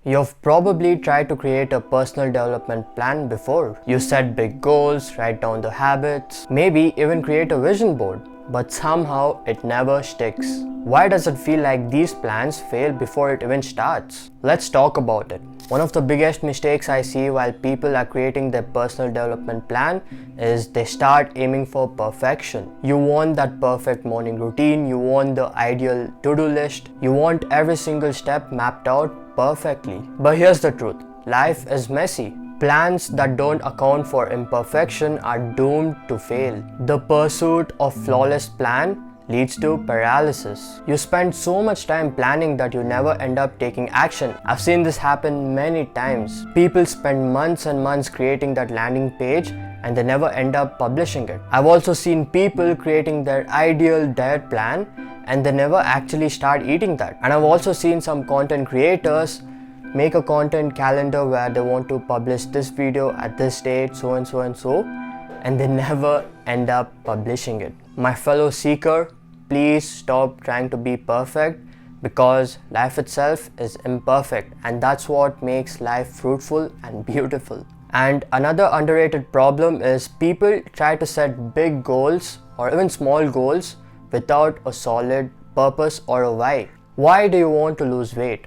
You've probably tried to create a personal development plan before. You set big goals, write down the habits, maybe even create a vision board, but somehow it never sticks. Why does it feel like these plans fail before it even starts? Let's talk about it. One of the biggest mistakes I see while people are creating their personal development plan is they start aiming for perfection. You want that perfect morning routine, you want the ideal to-do list, you want every single step mapped out perfectly. But here's the truth, life is messy. Plans that don't account for imperfection are doomed to fail. The pursuit of flawless plan leads to paralysis. You spend so much time planning that you never end up taking action. I've seen this happen many times. People spend months and months creating that landing page and they never end up publishing it. I've also seen people creating their ideal diet plan and they never actually start eating that. And I've also seen some content creators make a content calendar where they want to publish this video at this date, so and so and so, and they never end up publishing it. My fellow seeker, please stop trying to be perfect, because life itself is imperfect and that's what makes life fruitful and beautiful. And another underrated problem is people try to set big goals or even small goals without a solid purpose or a why. Why do you want to lose weight?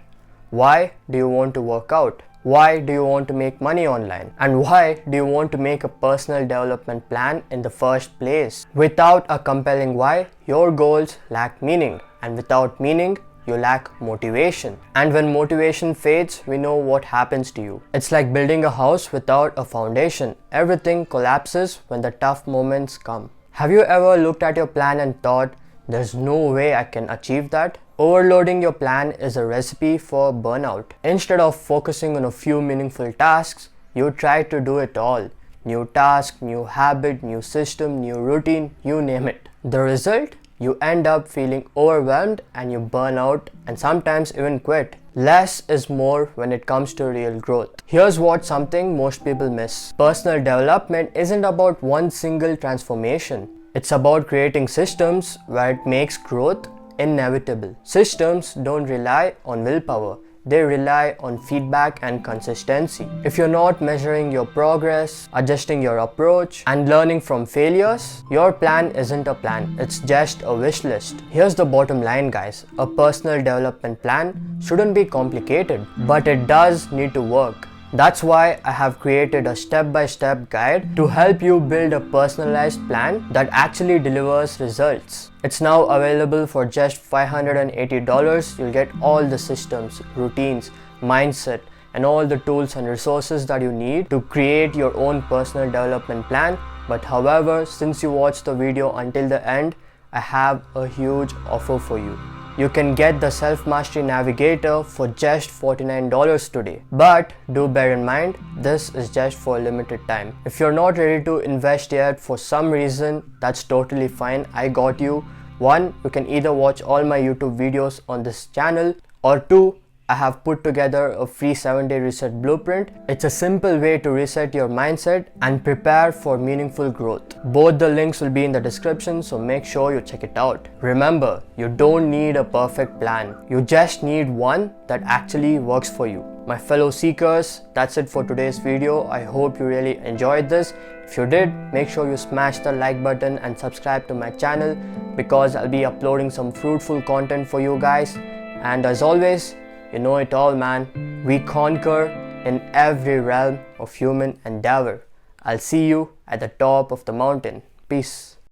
Why do you want to work out? Why do you want to make money online? And why do you want to make a personal development plan in the first place? Without a compelling why, your goals lack meaning. And without meaning, you lack motivation. And when motivation fades, we know what happens to you. It's like building a house without a foundation. Everything collapses when the tough moments come. Have you ever looked at your plan and thought, there's no way I can achieve that? Overloading your plan is a recipe for burnout. Instead of focusing on a few meaningful tasks, you try to do it all. New task, new habit, new system, new routine, you name it. The result? You end up feeling overwhelmed and you burn out and sometimes even quit. Less is more when it comes to real growth. Here's something most people miss. Personal development isn't about one single transformation. It's about creating systems where it makes growth inevitable. Systems don't rely on willpower. They rely on feedback and consistency. If you're not measuring your progress, adjusting your approach, and learning from failures, your plan isn't a plan. It's just a wish list. Here's the bottom line, guys. A personal development plan shouldn't be complicated, but it does need to work. That's why I have created a step-by-step guide to help you build a personalized plan that actually delivers results. It's now available for just $580. You'll get all the systems, routines, mindset, and all the tools and resources that you need to create your own personal development plan. But however, since you watched the video until the end, I have a huge offer for you. You can get the Self-Mastery Navigator for just $49 today. But do bear in mind, this is just for a limited time. If you're not ready to invest yet for some reason, that's totally fine. I got you. 1, you can either watch all my YouTube videos on this channel, or 2, I have put together a free 7-day reset blueprint. It's a simple way to reset your mindset and prepare for meaningful growth. Both the links will be in the description, so make sure you check it out. Remember, you don't need a perfect plan. You just need one that actually works for you. My fellow seekers, that's it for today's video. I hope you really enjoyed this. If you did, make sure you smash the like button and subscribe to my channel, because I'll be uploading some fruitful content for you guys. And as always, you know it all, man. We conquer in every realm of human endeavor. I'll see you at the top of the mountain. Peace.